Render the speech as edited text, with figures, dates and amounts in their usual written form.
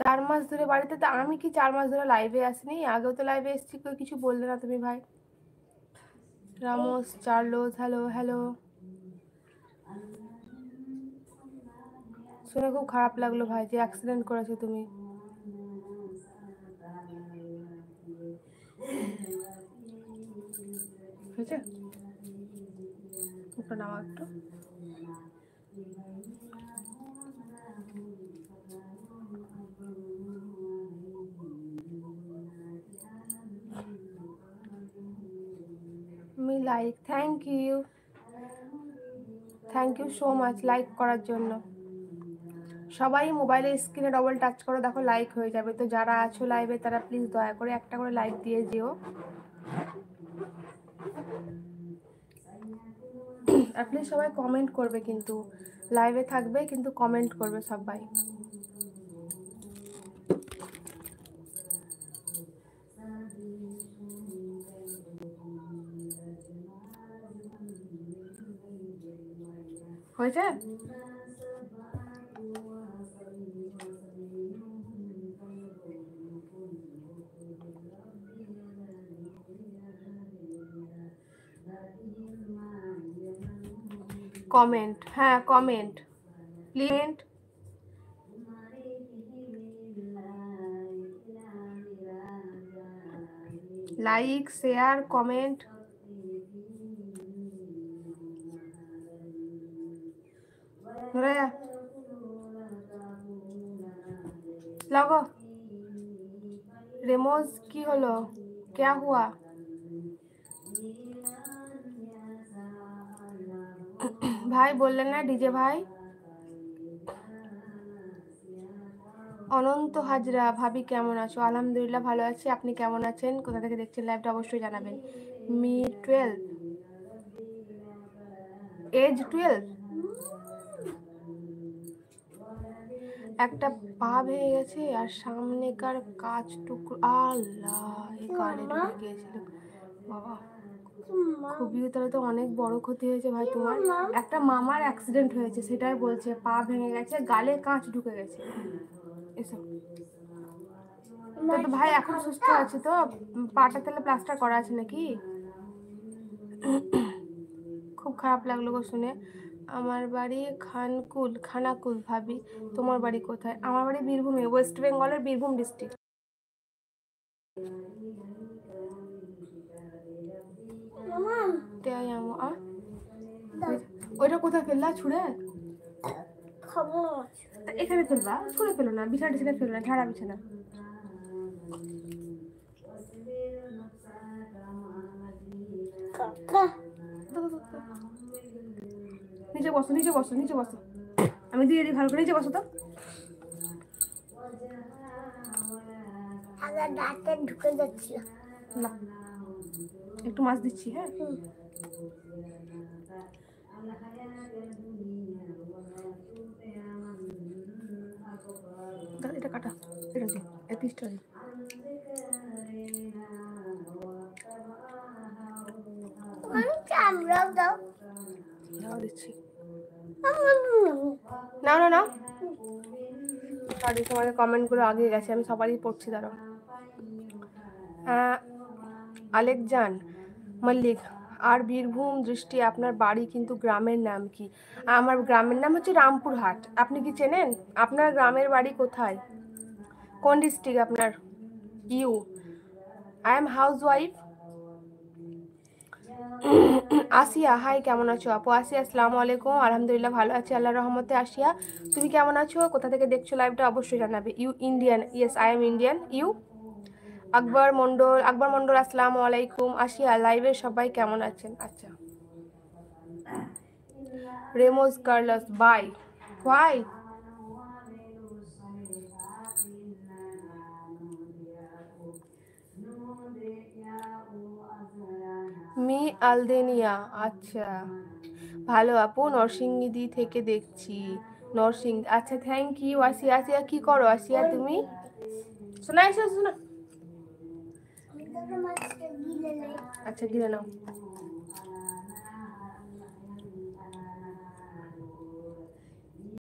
4 মাস ধরে বাড়িতে, তো আমি কি 4 মাস ধরে লাইভে আসিনি? আগেও তো লাইভে এসেছি, কিছু বললে না তুমি ভাই। Ramos Carlos, hello hello. শুনে খুব খারাপ লাগলো ভাই যে অ্যাক্সিডেন্ট করেছো তুমি। হয়েছে ওটা নাও একটু। আমি like, thank you so much like করার জন্য। সবাই মোবাইলের স্ক্রিনে ডবল টাচ করো, দেখো লাইক হয়ে যাবে। তো যারা আছো লাইভে তারা প্লিজ দয়া করে একটা করে লাইক দিয়ে যেও। আপনি সবাই কমেন্ট করবে, কিন্তু লাইভে থাকবে কিন্তু কমেন্ট করবে সবাই। হয়েছে? কমেন্ট, হ্যাঁ comment please. Like share comment. लगो रेमोज की हलो, क्या हुआ? ভাই বললেন না ডিজে ভাই। অনন্ত হাজরা, ভাবি কেমন আছো? আলহামদুলিল্লাহ ভালো আছি, আপনি কেমন আছেন? কোথা থেকে দেখছেন লাইভটা অবশ্যই জানাবেন। Me 12, age 12। একটা পা ভেঙে গেছে আর সামনেকার কাঁচ টুকরো, আল্লাহ এই কানে ঢুকে গিয়েছিল বাবা। খুবই, তাহলে তো অনেক বড় ক্ষতি হয়েছে ভাই তোমার। একটা মামার অ্যাক্সিডেন্ট হয়েছে, সেটাই বলছে, পা ভেঙে গেছে, গালে কাঁচ ঢুকে গেছে। এসব তো ভাই এখন সুস্থ আছে তো? পাটা তাহলে প্লাস্টার করা আছে নাকি? খুব খারাপ লাগলো গো শুনে। আমার বাড়ি খানাকুল ভাবি, তোমার বাড়ি কোথায়? আমার বাড়ি বীরভূমে, ওয়েস্ট বেঙ্গলের বীরভূম ডিস্ট্রিক্ট। ওইটা কোথায় ফেললা? ছুঁড়ে এখানে ফেলবা, ছুঁড়ে ফেলো না, বিছানা টিছানা ফেলো না, ঝাড়া বিছানা। নিচে বসো, নিচে বসো, নিচে বসো, আমি দিয়ে দিই ভালো করে, নিচে বসো তো। দাঁতে ঢুকে যাচ্ছিল না, একটু মাছ দিচ্ছি, হ্যাঁ। এটা কাটা, এটা দিই, এই পিসটা দিই। দাও দিচ্ছি, না না না সরি, তোমাদের কমেন্টগুলো আগে গেছে, আমি সবারই পড়ছি, দাঁড়াও। আলেকজান মল্লিক, আর বীরভূম দৃষ্টি, আপনার বাড়ি কিন্তু গ্রামের নাম কি? আমার গ্রামের নাম হচ্ছে রামপুরহাট। আপনি কি চেনেন? আপনার গ্রামের বাড়ি কোথায়, কোন ডিস্ট্রিক্ট আপনার? You, I am housewife. Asiya, hi, কেমন আছো আপু? আসিয়া, আসসালামু আলাইকুম। আলহামদুলিল্লাহ ভালো আছি আল্লাহর রহমতে। আসিয়া, তুমি কেমন আছো? কোথা থেকে দেখছো লাইভটা অবশ্যই জানাবে। You Indian? Yes I am Indian. You? Akbar Mondal, আসসালামু আলাইকুম। আসিয়া, লাইভে সবাই কেমন আছেন? আচ্ছা। Ramos Carlos, bye, why? মি আলদেনিয়া, আচ্ছা ভালো আপু, নরসিংদী থেকে দেখছি। নরসিংদী, আচ্ছা থ্যাংক ইউ। আসিয়া, আসিয়া কি করো আসিয়া তুমি? শোনা, এসো শোনা। আচ্ছা গিলে নাও।